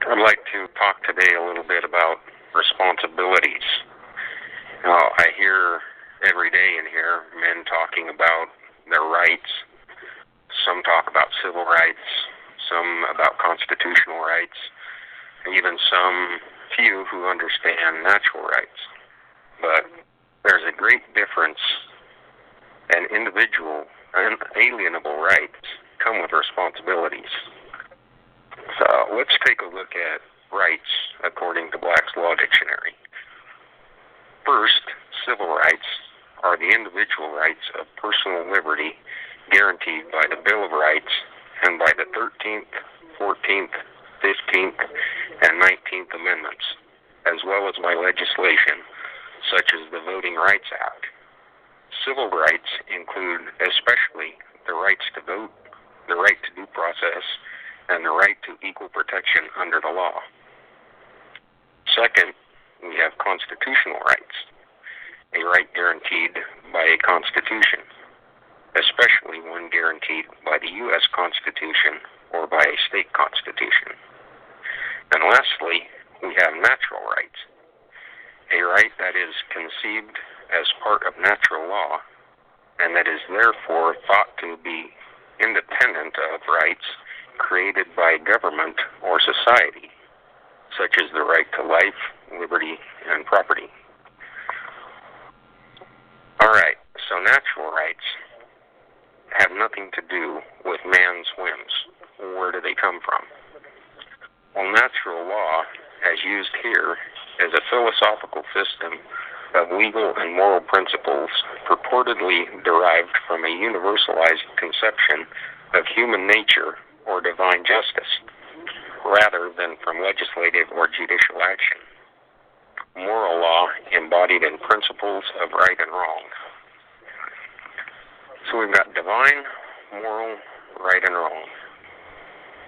I'd like to talk today a little bit about responsibilities. Now, I hear every day in here men talking about their rights. Some talk about civil rights, some about constitutional rights, and even some few who understand natural rights. But there's a great difference, and individual, unalienable rights come with responsibilities. So let's take a look at rights according to Black's Law Dictionary. First, civil rights are the individual rights of personal liberty guaranteed by the Bill of Rights and by the 13th, 14th, 15th, and 19th Amendments, as well as by legislation such as the Voting Rights Act. Civil rights include especially the rights to vote, the right to due process, and the right to equal protection under the law. Second, we have constitutional rights, a right guaranteed by a constitution, especially one guaranteed by the U.S. Constitution or by a state constitution. And lastly, we have natural rights, a right that is conceived as part of natural law and that is therefore thought to be independent of rights created by government or society, such as the right to life, liberty, and property. All right, so natural rights have nothing to do with man's whims. Where do they come from? Well, natural law, as used here, is a philosophical system of legal and moral principles purportedly derived from a universalized conception of human nature or divine justice, rather than from legislative or judicial action. Moral law embodied in principles of right and wrong. So we've got divine, moral, right and wrong.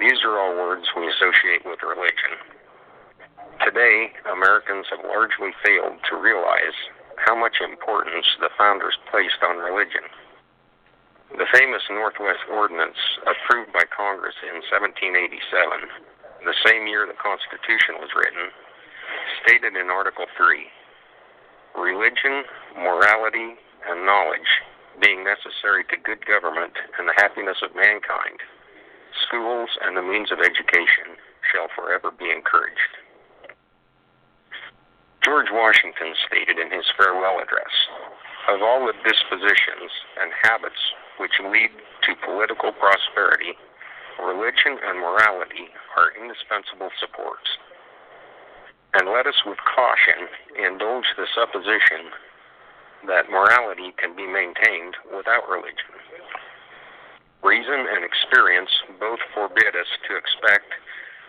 These are all words we associate with religion. Today, Americans have largely failed to realize how much importance the founders placed on religion. The famous Northwest Ordinance, approved by Congress in 1787, the same year the Constitution was written, stated in Article 3, religion, morality, and knowledge being necessary to good government and the happiness of mankind, schools and the means of education shall forever be encouraged. George Washington stated in his farewell address, of all the dispositions and habits which lead to political prosperity, religion and morality are indispensable supports. And let us with caution indulge the supposition that morality can be maintained without religion. Reason and experience both forbid us to expect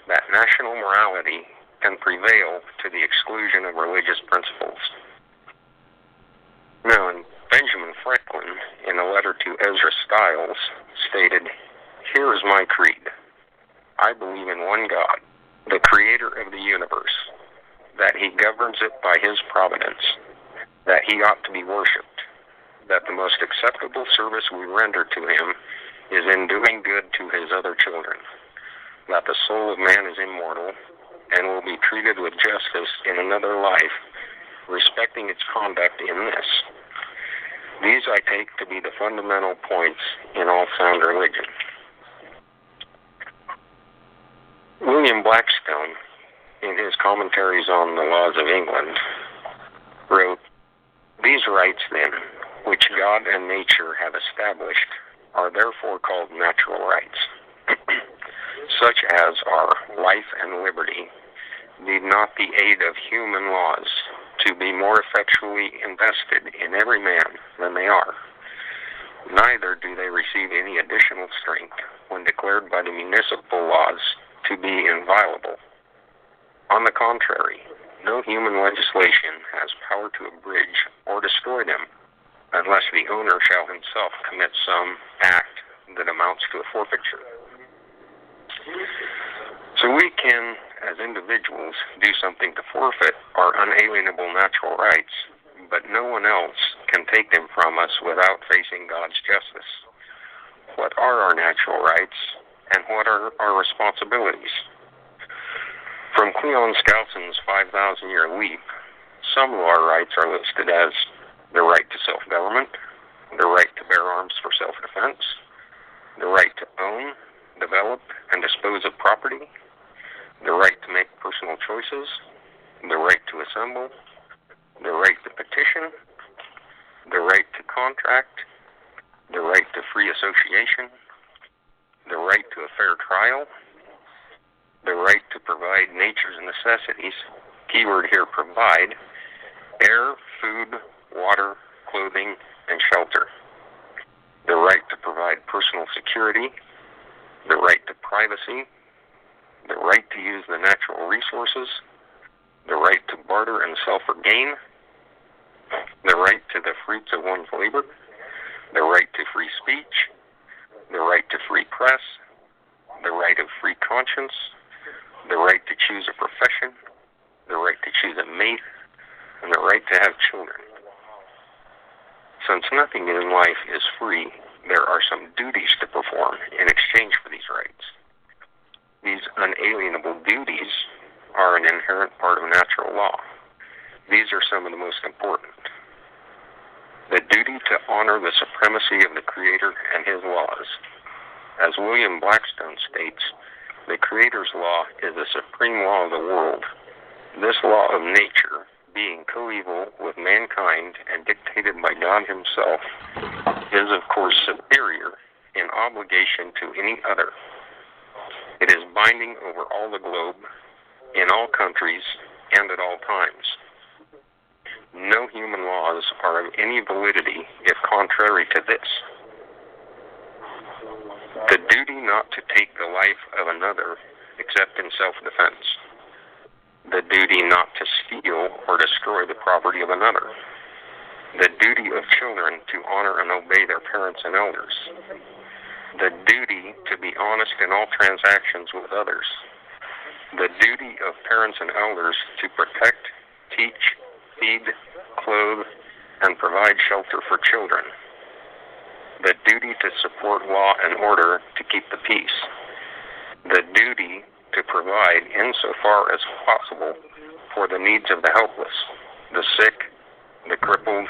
that national morality can prevail to the exclusion of religious principles. Now, Benjamin Franklin, in a letter to Ezra Stiles, stated, "Here is my creed. I believe in one God, the creator of the universe, that he governs it by his providence, that he ought to be worshipped, that the most acceptable service we render to him is in doing good to his other children, that the soul of man is immortal and will be treated with justice in another life, respecting its conduct in this. These I take to be the fundamental points in all sound religion." William Blackstone, in his commentaries on the laws of England, wrote, "These rights, then, which God and nature have established, are therefore called natural rights, such as are life and liberty, need not the aid of human laws to be more effectually invested in every man than they are. Neither do they receive any additional strength when declared by the municipal laws to be inviolable. On the contrary, no human legislation has power to abridge or destroy them, unless the owner shall himself commit some act that amounts to a forfeiture." So we can, as individuals, do something to forfeit our unalienable natural rights, but no one else can take them from us without facing God's justice. What are our natural rights, and what are our responsibilities? Cleon Skousen's 5,000-year leap, some of our rights are listed as the right to self-government, the right to bear arms for self-defense, the right to own, develop, and dispose of property, the right to make personal choices, the right to assemble, the right to petition, the right to contract, the right to free association, the right to a fair trial, the right to provide nature's necessities, keyword here, provide, air, food, water, clothing, and shelter, the right to provide personal security, the right to privacy, the right to use the natural resources, the right to barter and sell for gain, the right to the fruits of one's labor, the right to free speech, the right to free press, the right of free conscience, the right to choose a profession, the right to choose a mate, and the right to have children. Since nothing in life is free, there are some duties to perform in exchange for these rights. These unalienable duties are an inherent part of natural law. These are some of the most important. The duty to honor the supremacy of the Creator and His laws. As William Blackstone states, the Creator's law is the supreme law of the world. This law of nature, being coeval with mankind and dictated by God Himself, is of course superior in obligation to any other. It is binding over all the globe, in all countries, and at all times. No human laws are of any validity if contrary to this. The duty not to take the life of another except in self-defense. The duty not to steal or destroy the property of another. The duty of children to honor and obey their parents and elders. The duty to be honest in all transactions with others. The duty of parents and elders to protect, teach, feed, clothe, and provide shelter for children. The duty to support law and order to keep the peace. The duty to provide, insofar as possible, for the needs of the helpless, the sick, the crippled,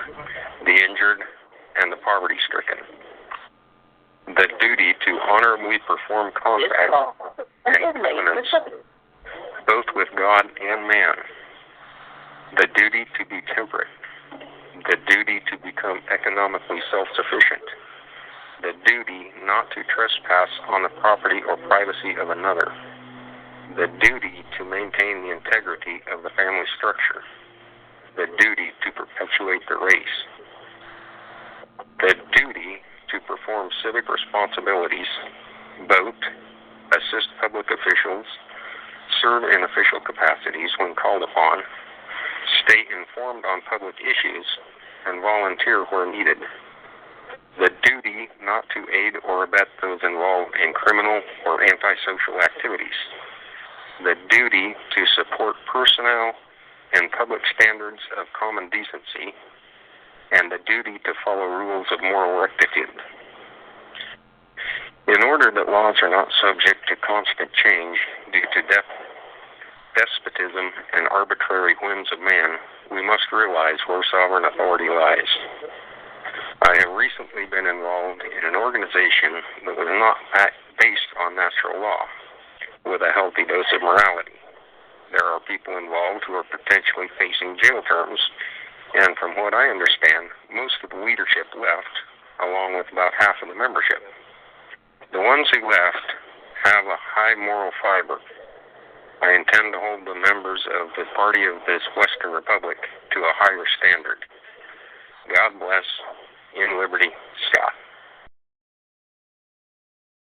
the injured, and the poverty-stricken. The duty to honorably perform contracts and covenants, both with God and man. The duty to be temperate. The duty to become economically self-sufficient. The duty not to trespass on the property or privacy of another. The duty to maintain the integrity of the family structure. The duty to perpetuate the race. The duty to perform civic responsibilities, vote, assist public officials, serve in official capacities when called upon, stay informed on public issues, and volunteer where needed. The duty not to aid or abet those involved in criminal or antisocial activities. The duty to support personnel and public standards of common decency, and the duty to follow rules of moral rectitude. In order that laws are not subject to constant change due to despotism and arbitrary whims of man, we must realize where sovereign authority lies. I have recently been involved in an organization that was not based on natural law, with a healthy dose of morality. There are people involved who are potentially facing jail terms, and from what I understand, most of the leadership left, along with about half of the membership. The ones who left have a high moral fiber. I intend to hold the members of the party of this Western Republic to a higher standard. God bless. In liberty.